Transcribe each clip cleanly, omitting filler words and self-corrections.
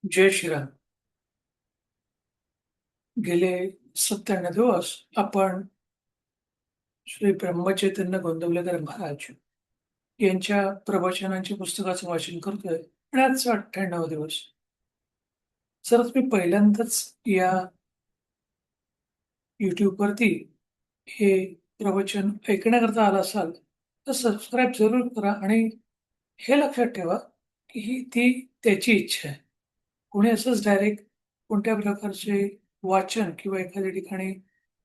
जय श्रीराम. गेले 97 दिवस आपण श्री ब्रह्मचैतन्य गोंदवलेकर महाराज यांच्या प्रवचनांच्या पुस्तकाचं वाचन करतोय आणि आजचा 98 दिवस. जर तुम्ही पहिल्यांदाच या YouTubeवरती हे प्रवचन ऐकण्याकरता आला असाल, तर सबस्क्राईब जरूर करा आणि हे लक्षात ठेवा, की ती त्याची इच्छा आहे. कोणी असंच डायरेक्ट कोणत्या प्रकारचे वाचन किंवा एखाद्या ठिकाणी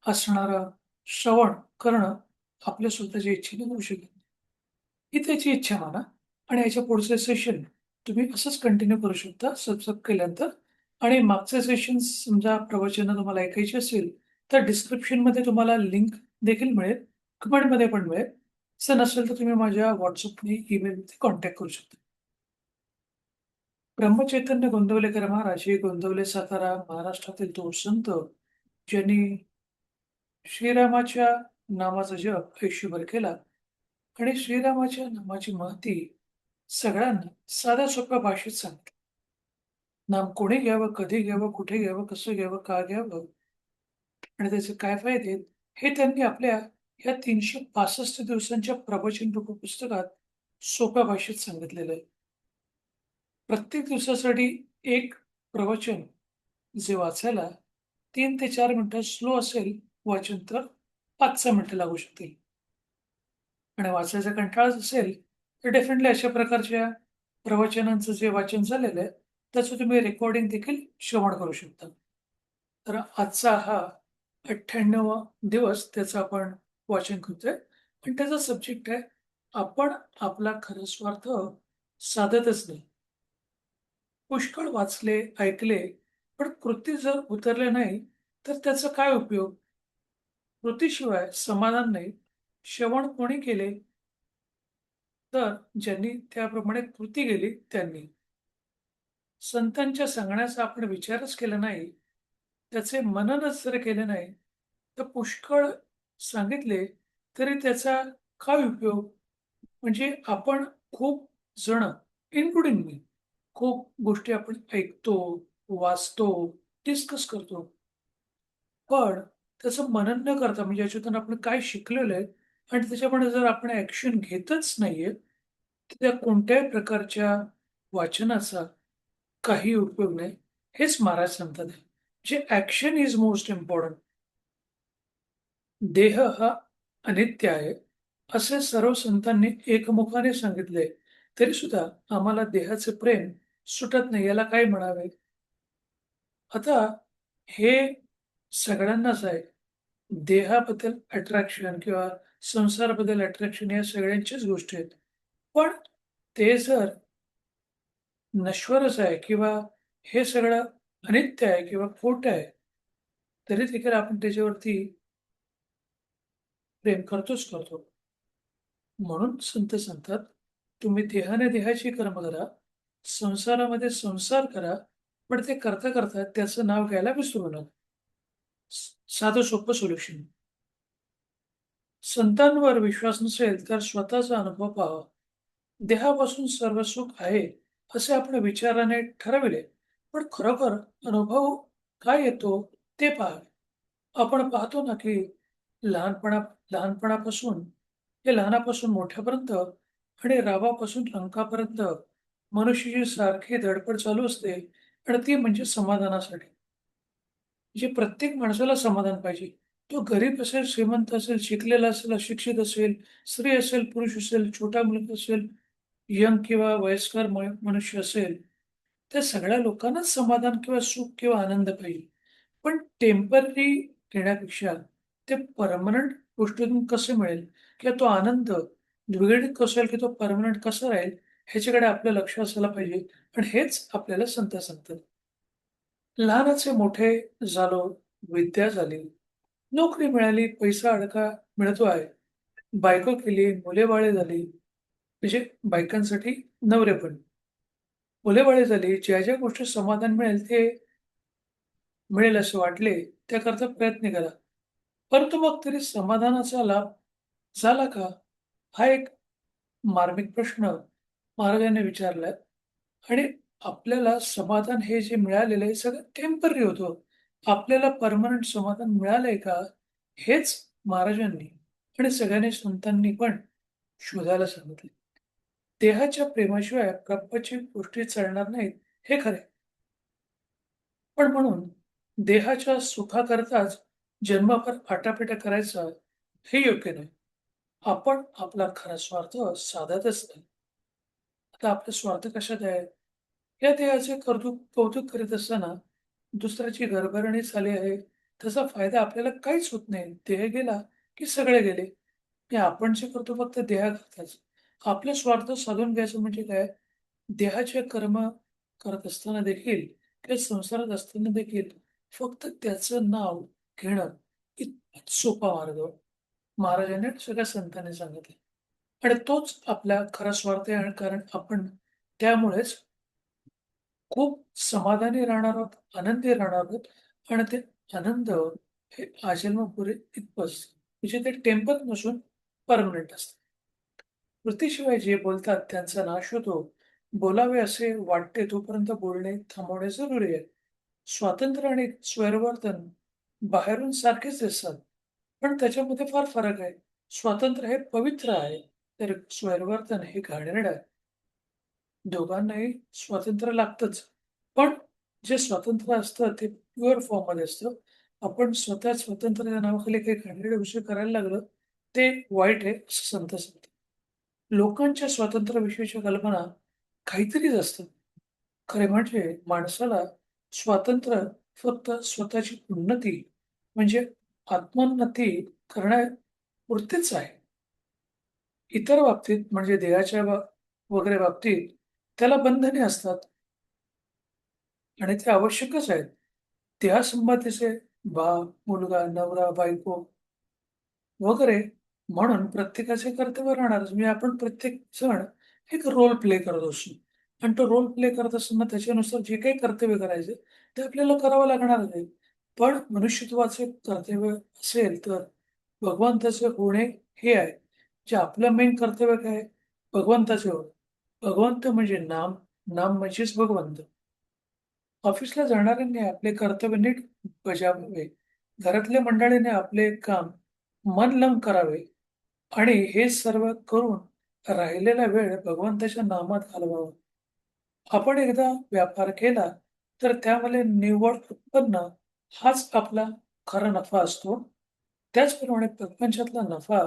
असणारं श्रवण करणं आपल्या स्वतःच्या इच्छेने होऊ शकत नाही. ही त्याची इच्छा माना आणि याच्या पुढचे सेशन तुम्ही असंच कंटिन्यू करू शकता सबस्क्राईब केल्यानंतर. आणि मागचे सेशन्स समजा प्रवचनं तुम्हाला ऐकायची असेल, तर डिस्क्रिप्शनमध्ये तुम्हाला लिंक देखील मिळेल, कमेंटमध्ये पण मिळेल. असं नसेल तर तुम्ही माझ्या WhatsAppने, ईमेलमध्ये कॉन्टॅक्ट करू शकता. ब्रह्मचैतन्य गोंदवलेकर महाराज हे गोंदवले, सातारा, महाराष्ट्रातील तो संत ज्यांनी श्रीरामाच्या नामाचा जप आयुष्यभर केला आणि श्रीरामाच्या नामाची महती सगळ्यांना साध्या सोप्या भाषेत सांगितली. नाम कोणी घ्यावं, कधी घ्यावं, कुठे घ्यावं, कसं घ्यावं, का घ्यावं आणि त्याचे काय फायदे आहेत, हे त्यांनी आपल्या या 365 दिवसांच्या प्रवचन रूप पुस्तकात सोप्या भाषेत सांगितलेलं आहे. प्रत्येक दिवसासाठी एक प्रवचन जे वाचायला 3 ते 4 मिनिटं स्लो असेल वाचन, तर 5-6 मिनिटं लागू शकतील. आणि वाचायचा कंटाळाच असेल, तर डेफिनेटली अशा प्रकारच्या प्रवचनांचं जे वाचन झालेलं आहे, त्याचं तुम्ही रेकॉर्डिंग देखील श्रवण करू शकता. तर आजचा हा 98वा दिवस त्याचं आपण वाचन करतोय आणि त्याचा सब्जेक्ट आहे, आपण आपला खरा स्वार्थ साधतच नाही. पुष्कळ वाचले, ऐकले, पण कृती जर उतरले नाही, तर त्याचा काय उपयोग? कृतीशिवाय समाधान नाही. श्रवण कोणी केले? तर ज्यांनी त्याप्रमाणे कृती केली त्यांनी. संतांच्या सांगण्याचा आपण विचारच केला नाही, त्याचे मननच जर केले नाही, तर पुष्कळ सांगितले तरी त्याचा काय उपयोग? म्हणजे आपण खूप जण, इन्क्लुडिंग मी, खूप गोष्टी आपण ऐकतो, वाचतो, डिस्कस करतो. पण त्याचं मनन न करता म्हणजे याच्यातून आपण काय शिकलेलो आहे आणि त्याच्यामध्ये जर आपण ॲक्शन घेतच नाहीये, तर त्या कोणत्याही प्रकारच्या वाचनाचा काही उपयोग नाही. हेच महाराज सांगतात आहे. म्हणजे ॲक्शन इज मोस्ट इम्पोर्टंट. देह हा अनित्य आहे, असे सर्व संतांनी एकमुखाने सांगितले. तरी सुद्धा आम्हाला देहाचे प्रेम सुटत नाही. याला काय म्हणावे? आता हे सगळ्यांनाच आहे. देहाबद्दल अट्रॅक्शन किंवा संसाराबद्दल अट्रॅक्शन या सगळ्यांच्याच गोष्टी आहेत. पण ते जर नश्वरच आहे किंवा हे सगळं अनित्य आहे किंवा खोटं आहे, तरी देखील आपण त्याच्यावरती प्रेम करतोच करतो. म्हणून संत सांगतात, तुम्ही देहाने देहाची कर्म करा, संसारामध्ये संसार करा, पण ते करता करता त्याचं नाव घ्यायला विसरू नका. साधं सोपं सोल्युशन. संतांवर विश्वास नसेल तर स्वतःचा अनुभव पहावा. देहापासून सर्व सुख आहे असे आपण विचाराने ठरविले, पण खरोखर अनुभव काय येतो ते पहा. आपण पाहतो ना, की लहानपणा लहानपणापासून ते लहानापासून मोठ्यापर्यंत आणि रावापासून रंकापर्यंत मनुष्याची सारखी धडपड चालू असते आणि ती म्हणजे समाधानासाठी. म्हणजे प्रत्येक माणसाला समाधान पाहिजे. तो गरीब असेल, श्रीमंत असेल, शिकलेला असेल, अशिक्षित असेल, स्त्री असेल, पुरुष असेल, छोटा मुलगा असेल, यंग किंवा वयस्कर मनुष्य असेल, त्या सगळ्या लोकांनाच समाधान किंवा सुख किंवा आनंद पाहिजे. पण टेम्पररी घेण्यापेक्षा ते पर्मनंट गोष्टीतून कसं मिळेल किंवा तो आनंद द्विगुणित कसा होईल, की तो पर्मनंट कसा राहील, ह्याच्याकडे आपलं लक्ष असायला पाहिजे. आणि हेच आपल्याला संत सांगतात. लहानाचे मोठे झालो, विद्या झाली, नोकरी मिळाली, पैसा अडका मिळतो आहे, बायको केली, मुले-बाळे झाली, म्हणजे बायकांसाठी नवरे पण. मुले-बाळे झाली, ज्या गोष्टीत समाधान मिळेल ते मिळेल असे वाटले, त्याकरता प्रयत्न करा. परंतु मग तरी समाधानाचा लाभ झाला का? हा एक मार्मिक प्रश्न महाराजांनी विचारलाय आणि आपल्याला समाधान हे जे मिळालेलं आहे सगळं टेम्पररी होतं. आपल्याला पर्मनंट समाधान मिळालंय का? हेच महाराजांनी आणि सगळ्यांनी संतांनी पण शोधायला सांगितले. देहाच्या प्रेमाशिवाय प्रपंच गोष्टी चालणार नाहीत, हे खरं आहे. पण म्हणून देहाच्या सुखाकरताच जन्मभर आटापिटा करायचा हे योग्य नाही. आपण आपला खरा स्वार्थ साधतच नाही. आता आपला स्वार्थ कशात आहे? या देहाचे कौतुक करीत असताना दुसऱ्याची गरगरणी झाली आहे, त्याचा फायदा आपल्याला काहीच होत नाही. देह गेला की सगळे गेले. आणि आपण जे करतो फक्त देहाकरताच. आपला स्वार्थ साधून घ्यायचं म्हणजे काय? देहाचे कर्म करत असताना देखील किंवा संसारात असताना देखील फक्त त्याचं नाव घेणं इतकाच सोपा मार्ग महाराजांनी आणि सगळ्या संतांनी सांगितले. आणि तोच आपला खरा स्वार्थ आहे आणि कारण आपण त्यामुळेच खूप समाधानी राहणार आहोत, आनंदी राहणार आहोत आणि ते आनंद हे आजन्मपुरे इतकंच म्हणजे ते टेम्पर नसून परमनंट असतं. कृतीशिवाय जे बोलतात त्यांचा नाश होतो. बोलावे असे वाटते तोपर्यंत बोलणे थांबवणे जरुरी आहे. स्वातंत्र्य आणि स्वैरवर्तन बाहेरून सारखेच दिसतात, पण त्याच्यामध्ये फार फरक आहे. स्वातंत्र्य हे पवित्र आहे, तर स्वैरवर्तन हे घाणेरडं आहे. दोघांनाही स्वातंत्र्य लागतंच. पण जे स्वातंत्र्य असतं ते प्युअर फॉर्ममध्ये असतं. आपण स्वतः स्वातंत्र्याच्या नावाखाली काही घाणेरडे विषय करायला लागलो, ते वाईट आहे असं संत सांगतात. लोकांच्या स्वातंत्र्याविषयीच्या कल्पना काहीतरीच असतं. खरे म्हणजे माणसाला स्वातंत्र्य फक्त स्वतःची उन्नती म्हणजे आत्मोन्नती करण्यापुरतेच आहे. इतर बाबतीत म्हणजे देहाच्या वगैरे बाबतीत त्याला बंधने असतात आणि ते आवश्यकच आहेत. देहासंबंधीचे बाप, मुलगा, नवरा, बायको वगैरे म्हणून प्रत्येकाचे कर्तव्य राहणारच. म्हणजे आपण प्रत्येक जण एक रोल प्ले करत असतो आणि तो रोल प्ले करत असताना त्याच्यानुसार जे काही कर्तव्य करायचे ते आपल्याला करावं लागणारच आहे. पण मनुष्यत्वाचे कर्तव्य असेल तर भगवंताचे होणे हे आहे. जे आपलं मेन कर्तव्य काय आहे? भगवंताचे होणे. भगवंत म्हणजे नाम, नाम म्हणजेच भगवंत. ऑफिसला जाणाऱ्यांनी आपले कर्तव्य नीट बजावावे. घरातल्या मंडळीने आपले काम मन लावून करावे आणि हे सर्व करून राहिलेला वेळ भगवंताच्या नामात घालवावा. आपण एकदा व्यापार केला तर त्यामध्ये निव्वळ उत्पन्न हाच आपला खरा नफा असतो. त्याचप्रमाणे प्रपंचातला नफा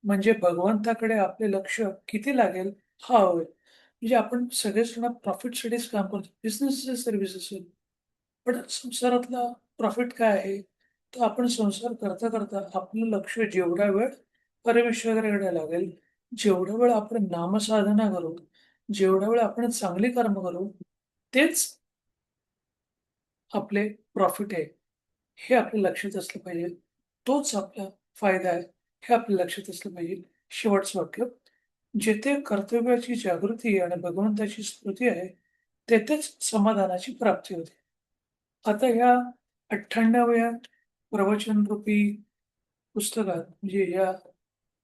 म्हणजे भगवंताकडे आपले लक्ष किती लागेल हा होय. म्हणजे आपण सगळेजण प्रॉफिटसाठीच काम करतो. बिझनेस सर्व्हिस असेल. पण संसारातला प्रॉफिट काय आहे? तर आपण संसार करता आपलं लक्ष जेवढा वेळ परमेश्वराकडे लागेल, जेवढा वेळ आपण नामसाधना करू, जेवढा वेळ आपण चांगली कर्म करू, तेच आपले प्रॉफिट आहे. हे आपल्या लक्षात असलं पाहिजे. तोच आपला फायदा आहे, हे आपल्या लक्षात असलं पाहिजे. शेवटचं वाक्य, जिथे कर्तव्याची जागृती आणि भगवंताची स्मृती आहे, तेथेच समाधानाची प्राप्ती होते. आता ह्या 98व्या प्रवचनरूपी पुस्तकात म्हणजे या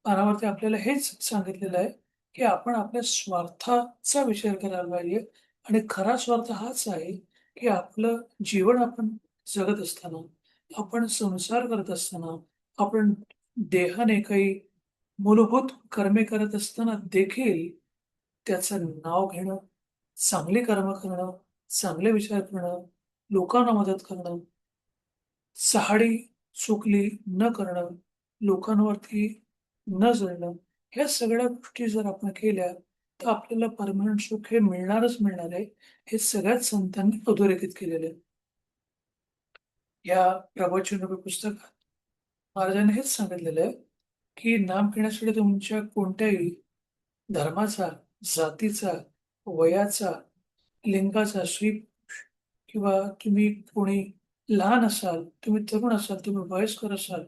पानावरती आपल्याला हेच सांगितलेलं आहे, की आपण आपल्या स्वार्थाचा विचार करायला पाहिजे आणि खरा स्वार्थ हाच आहे, की आपलं जीवन आपण जगत असताना, आपण संसार करत असताना, आपण देहाने काही मूलभूत कर्मे करत असताना देखील त्याचं नाव घेणं, चांगली कर्म करणं, चांगले विचार करणं, लोकांना मदत करणं, चहाडी चुगली न करणं, लोकांवरती न जळणं, ह्या सगळ्या गोष्टी जर आपण केल्या, तर आपल्याला परमनंट सुख हे मिळणारच मिळणार आहे. हे सगळ्याच संतांनी अधोरेखित केलेलं आहे. या प्रवचनरूपी पुस्तकात महाराजांनी हेच सांगितलेलं आहे, की नाम घेण्यासाठी तुमच्या कोणत्याही धर्माचा, जातीचा, वयाचा, लिंगाचा, स्त्री किंवा तुम्ही कोणी लहान असाल, तुम्ही तरुण असाल, तुम्ही वयस्कर असाल,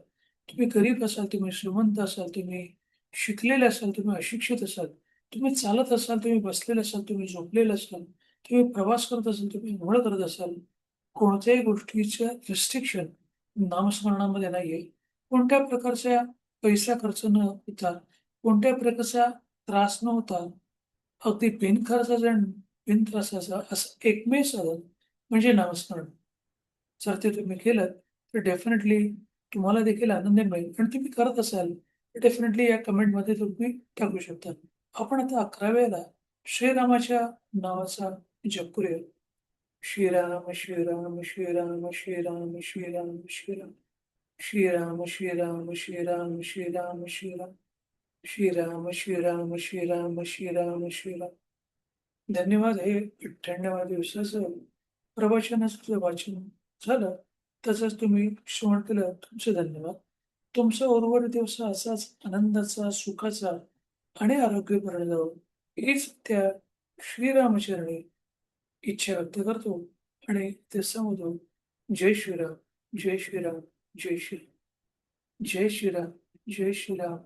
तुम्ही गरीब असाल, तुम्ही श्रीमंत असाल, तुम्ही शिकलेले असाल, तुम्ही अशिक्षित असाल, तुम्ही चालत असाल, तुम्ही बसलेले असाल, तुम्ही झोपलेले असाल, तुम्ही प्रवास करत असाल, तुम्ही अंघोळ करत असाल, कोणत्याही गोष्टीचं रिस्ट्रिक्शन नामस्मरणामध्ये नाहीये. कोणत्या प्रकारचा पैसा खर्च न होता, कोणत्या प्रकारचा त्रास न होता, अगदी बिनखर्चाचे बिनत्रासाचं असं एकमेव साधन म्हणजे नामस्मरण. जर ते तुम्ही केलंत, तर डेफिनेटली तुम्हाला देखील आनंद मिळेल आणि तुम्ही करत असाल, तर डेफिनेटली या कमेंटमध्ये तुम्ही टाकू शकता. आपण आता 11व्याला श्रीरामाच्या नावाचा जप करूया. श्रीराम श्रीराम श्रीराम श्रीराम श्रीराम श्रीराम श्रीराम श्रीराम श्रीराम श्रीराम श्रीराम श्रीराम श्रीराम श्रीराम श्रीराम श्रीराम. धन्यवाद. हे 98व्या दिवसाचं प्रवचनाचं वाचन झालं. तसंच तुम्ही श्रवण केलं. तुमचे धन्यवाद. तुमचा उर्वरित दिवस असाच आनंदाचा, सुखाचा आणि आरोग्यपूर्ण जावो, हीच त्या श्रीरामचरणी इच्छा व्यक्त करतो आणि ते सांगतो. जय श्रीराम, जय श्रीराम, जय श्रीराम, जय श्रीराम, जय श्रीराम,